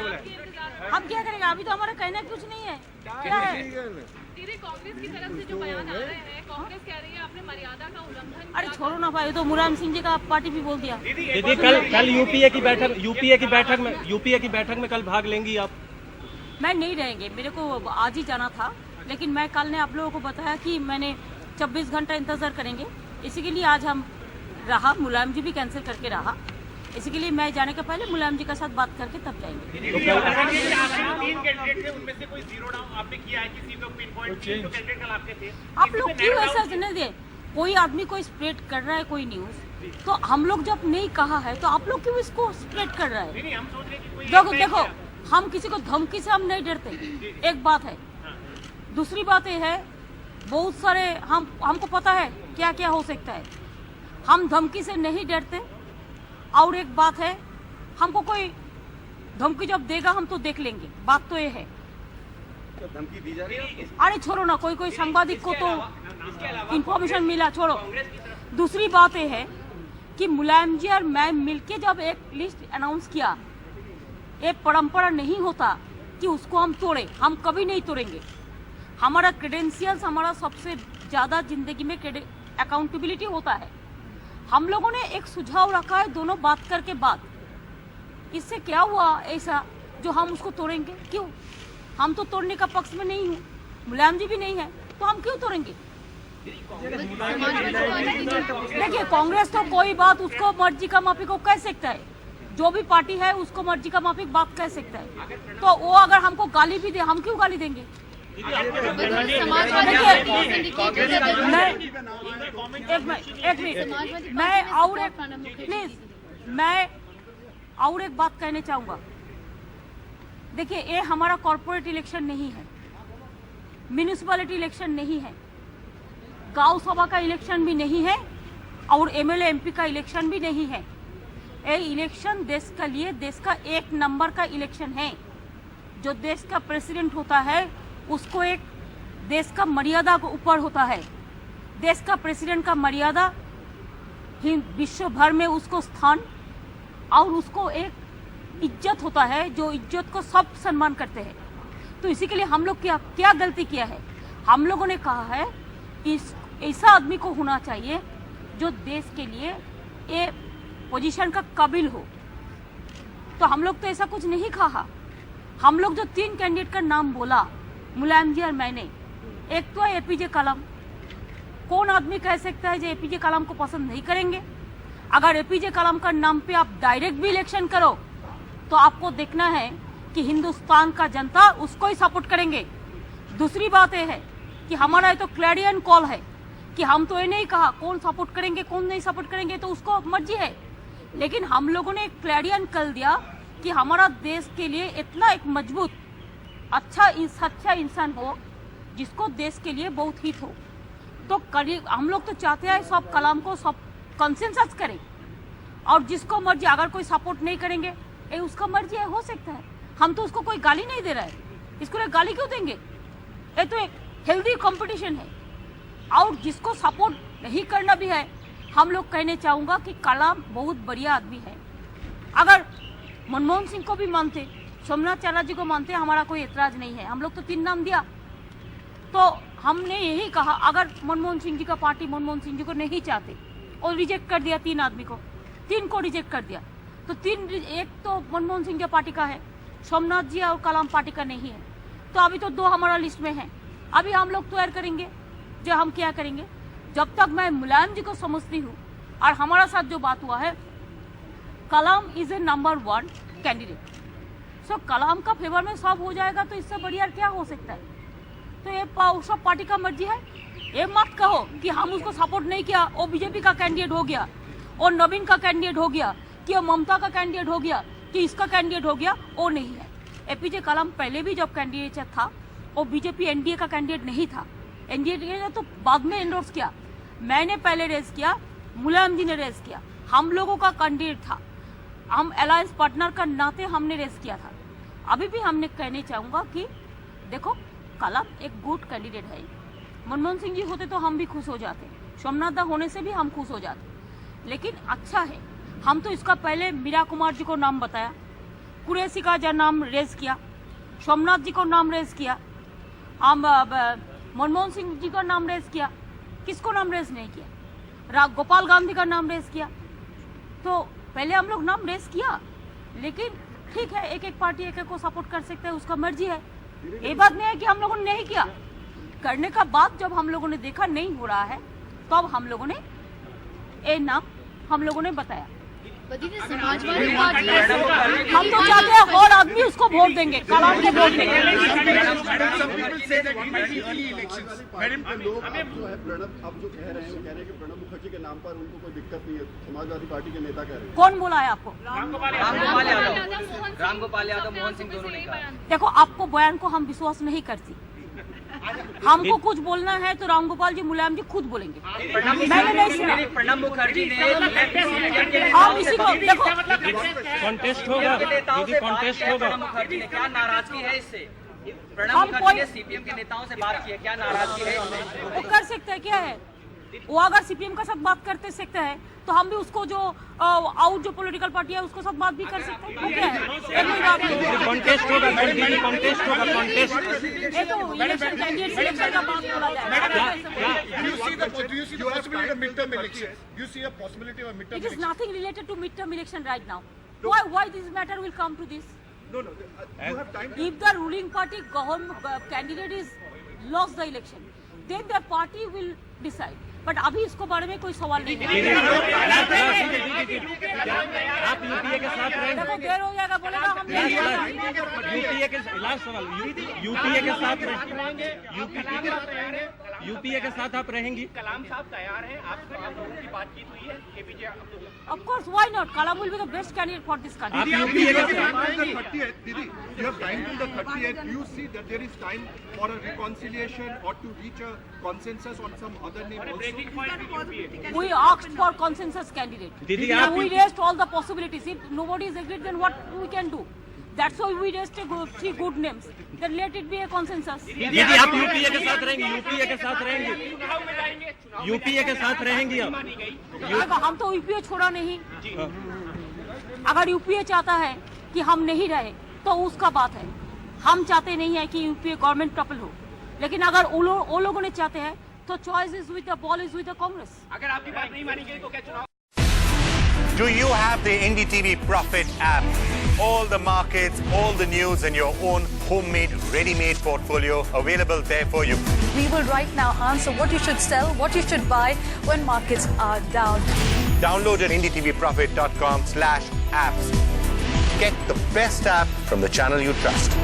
हम क्या करेंगे? अभी तो हमारा कहने कुछ नहीं है। क्या है? दीदी, कांग्रेस की तरफ से जो बयान आ रहे हैं, कांग्रेस कह रही है आपने मर्यादा का उल्लंघन। अरे छोड़ो ना भाई, तो मुलायम सिंह जी का पार्टी भी बोल दिया। दीदी कल यूपीए की बैठक में कल भाग लेंगी आप? मैं नहीं रहेंगे, मेरे को आज ही जाना था, लेकिन मैं कल ने आप लोगों को बताया कि मैंने 24 घंटा इंतजार करेंगे, इसी के लिए आज हम रहा। मुलायम जी भी कैंसिल करके रहा, इसी के लिए मैं जाने के पहले मुलायम जी के साथ बात करके तब जाएंगे। आप लोग क्यों ऐसा नहीं दे? कोई आदमी को स्प्रेड कर रहा है कोई न्यूज, तो हम लोग जब नहीं कहा है तो आप लोग क्यों इसको स्प्रेड कर रहा है? देखो हम किसी को धमकी से हम नहीं डरते, एक बात है। दूसरी बात ये है, बहुत सारे हमको पता है क्या क्या हो सकता है, हम धमकी से नहीं डरते। और एक बात है, हमको कोई धमकी जब देगा हम तो देख लेंगे, बात तो ये है। तो धमकी दी जा रही है? अरे छोड़ो ना, कोई सांबादिक को तो इंफॉर्मेशन मिला, छोड़ो। दूसरी बात ये है कि मुलायम जी और मैं मिलके जब एक लिस्ट अनाउंस किया, ये परंपरा नहीं होता कि उसको हम तोड़े, हम कभी नहीं तोड़ेंगे। हमारा क्रेडेंशियल्स, हमारा सबसे ज्यादा जिंदगी में अकाउंटेबिलिटी होता है। हम लोगों ने एक सुझाव रखा है दोनों बात करके बाद, इससे क्या हुआ ऐसा जो हम उसको तोड़ेंगे? क्यों? हम तो तोड़ने का पक्ष में नहीं हूँ, मुलायम जी भी नहीं है, तो हम क्यों तोड़ेंगे? देखिए, कांग्रेस तो कोई बात उसको मर्जी का माफी को कह सकता है, जो भी पार्टी है उसको मर्जी का माफी बात कह सकता है, तो वो अगर हमको गाली भी दे, हम क्यों गाली देंगे? मैं और एक बात कहने चाहूंगा। देखिए, ये हमारा कॉर्पोरेट इलेक्शन नहीं है, म्यूनिसिपैलिटी इलेक्शन नहीं है, गांव सभा का इलेक्शन भी नहीं है, और एमएलए एमपी का इलेक्शन भी नहीं है। ये इलेक्शन देश के लिए, देश का एक नंबर का इलेक्शन है। जो देश का प्रेसिडेंट होता है उसको एक देश का मर्यादा को ऊपर होता है। देश का प्रेसिडेंट का मर्यादा विश्व भर में उसको स्थान और उसको एक इज्जत होता है, जो इज्जत को सब सम्मान करते हैं। तो इसी के लिए हम लोग क्या गलती किया है? हम लोगों ने कहा है इस ऐसा आदमी को होना चाहिए जो देश के लिए ये पोजीशन का काबिल हो। तो हम लोग तो ऐसा कुछ नहीं कहा। हम लोग जो 3 कैंडिडेट का नाम बोला, मुलायम जी और मैंने, एक तो है एपीजे कलाम। कौन आदमी कह सकता है जो एपीजे कलाम को पसंद नहीं करेंगे? अगर एपीजे कलाम का नाम पे आप डायरेक्ट भी इलेक्शन करो तो आपको देखना है कि हिंदुस्तान का जनता उसको ही सपोर्ट करेंगे। दूसरी बात यह है कि हमारा ये तो क्लैरियन कॉल है कि हम तो ये नहीं कहा कौन सपोर्ट करेंगे कौन नहीं सपोर्ट करेंगे, तो उसको मर्जी है। लेकिन हम लोगों ने एक क्लैरियन कॉल दिया कि हमारा देश के लिए इतना एक मजबूत सच्चा इंसान हो जिसको देश के लिए बहुत हित हो। तो करीब हम लोग तो चाहते हैं सब कलाम को सब कंसेंसस करें, और जिसको मर्जी, अगर कोई सपोर्ट नहीं करेंगे ये उसका मर्जी है, हो सकता है। हम तो उसको कोई गाली नहीं दे रहा है, इसको लिए गाली क्यों देंगे? ये तो एक हेल्दी कंपटीशन है। और जिसको सपोर्ट नहीं करना भी है, हम लोग कहने चाहूंगा कि कलाम बहुत बढ़िया आदमी है। अगर मनमोहन सिंह को भी मानते, सोमनाथ चटर्जी को मानते, हमारा कोई एतराज नहीं है। हम लोग तो 3 नाम दिया, तो हमने यही कहा अगर मनमोहन सिंह जी का पार्टी मनमोहन सिंह जी को नहीं चाहते और रिजेक्ट कर दिया 3 आदमी को, 3 को रिजेक्ट कर दिया, तो 3 एक तो मनमोहन सिंह के पार्टी का है, सोमनाथ जी और कलाम पार्टी का नहीं है। तो अभी तो 2 हमारा लिस्ट में है। अभी हम लोग तैयार करेंगे जो हम क्या करेंगे। जब तक मैं मुलायम जी को समझती हूँ और हमारा साथ जो बात हुआ है, कलाम इज ए नंबर 1 कैंडिडेट। सो कलाम का फेवर में सब हो जाएगा, तो इससे बढ़िया क्या हो सकता है? तो ये सब पार्टी का मर्जी है। ये मत कहो कि हम उसको सपोर्ट नहीं किया, वो बीजेपी का कैंडिडेट हो गया, और नवीन का कैंडिडेट हो गया, कि वो ममता का कैंडिडेट हो गया, कि इसका कैंडिडेट हो गया। वो नहीं है। एपीजे कलाम पहले भी जब कैंडिडेट था वो बीजेपी एनडीए का कैंडिडेट नहीं था। एनडीए ने तो बाद में एंडोर्स किया, मैंने पहले रेस किया, मुलायम जी ने रेस किया, हम लोगों का कैंडिडेट था, हम अलायंस पार्टनर का नाते हमने रेस किया था। अभी भी हमने कहने चाहूंगा कि देखो, कलाम एक गुड कैंडिडेट है। मनमोहन सिंह जी होते तो हम भी खुश हो जाते, सोमनाथ दा होने से भी हम खुश हो जाते। लेकिन अच्छा है, हम तो इसका पहले मीरा कुमार जी को नाम बताया, कुरैशी का जो नाम रेज किया, सोमनाथ जी को नाम रेज किया, हम मनमोहन सिंह जी का नाम रेज किया, किसको नाम रेज नहीं किया? गोपाल गांधी का नाम रेज किया। तो पहले हम लोग नाम रेज किया, लेकिन ठीक है, एक एक पार्टी एक एक को सपोर्ट कर सकते हैं, उसका मर्जी है। ये बात नहीं है कि हम लोगों ने नहीं किया। करने का बाद जब हम लोगों ने देखा नहीं हो रहा है, तो अब हम लोगों ने ये नाम हम लोगों ने बताया। समाजवादी पार्टी हम तो चाहते हैं और आदमी उसको वोट देंगे, कलाम को वोट देंगे। मैडम, लोग अब जो है प्रणब अब जो कह रहे हैं, वो कह रहे हैं कि प्रणब मुखर्जी के नाम पर उनको कोई दिक्कत नहीं है। समाजवादी पार्टी के नेता कह रहे हैं। कौन बोला है आपको? रामगोपाल यादव, मोहन सिंह दोनों ने कहा। देखो, आपको बयान को हम विश्वास नहीं करती। हमको कुछ बोलना है तो रामगोपाल जी, मुलायम जी खुद बोलेंगे। मैंने नहीं सुना। प्रणब मुखर्जी ने हम इसी को देखो, कॉन्टेस्ट होगा दीदी, कॉन्टेस्ट होगा। प्रणब मुखर्जी ने क्या नाराजगी है इससे? प्रणब हम मुखर्जी कोई- ने सीपीएम के नेताओं से बात की है, क्या नाराजगी है इसमें? वो कर सकते हैं, क्या है वो? अगर सीपीएम का साथ बात करते सकते हैं तो हम भी उसको जो आउट जो पॉलिटिकल पार्टी है उसको साथ बात भी कर सकते हैं। वो क्या है? ये कोई बात नहीं। कॉन्टेस्ट होगा दीदी, कॉन्टेस्ट होगा, कॉन्टेस्ट। ये तो इलेक्शन कैंडिडेट सिलेक्शन का बात बोला जाए। Do you see the possibility of midterm elections? Do you see a possibility of midterm It is elections? nothing related to midterm election right now. Why this matter will come to this? No. You have time. If the ruling party candidate is lost the election, then their party will decide. But अभी इसको बारे में कोई सवाल नहीं है। आप UPA के साथ देखो, रहेंगे? देर हो जाएगा, बोलेगा हम नहीं यूपीए के लास्ट सवाल, यूपीए के साथ यूपीए के साथ आप रहेंगी? कलाम साहब तैयार हैं, आप लोगों की बातचीत हुई है APJ Abdul Kalam? Of course, why not? Kalam will be the best candidate for this country. आप यूपीए के साथ Didi, you have time till the 30th. Do you see that there is time for a reconciliation or to reach a consensus on some other name also? We asked for consensus candidate. Didi, And आप- we raised all the possibilities. If nobody is agreed, then what we can do? That's why we raised three good names. Then let it be a consensus. दीदी, आप UPA के साथ रहेंगी? UPA के साथ रहेंगी? UPA के साथ रहेंगी आप? देखो, हम तो यूपीए छोड़ा नहीं। अगर यूपीए चाहता है कि हम नहीं रहे तो उसका बात है। हम चाहते नहीं है कि यूपीए गवर्नमेंट टॉपल हो, लेकिन अगर वो लोगों ने चाहते हैं तो choice is with the ball is with the Congress. अगर आपकी बात नहीं मानी गई तो क्या चुनाव? Do you have the NDTV Profit app? All the markets, all the news and your own homemade, ready-made portfolio available there for you. We will right now answer what you should sell, what you should buy when markets are down. Download at ndtvprofit.com/apps. Get the best app from the channel you trust.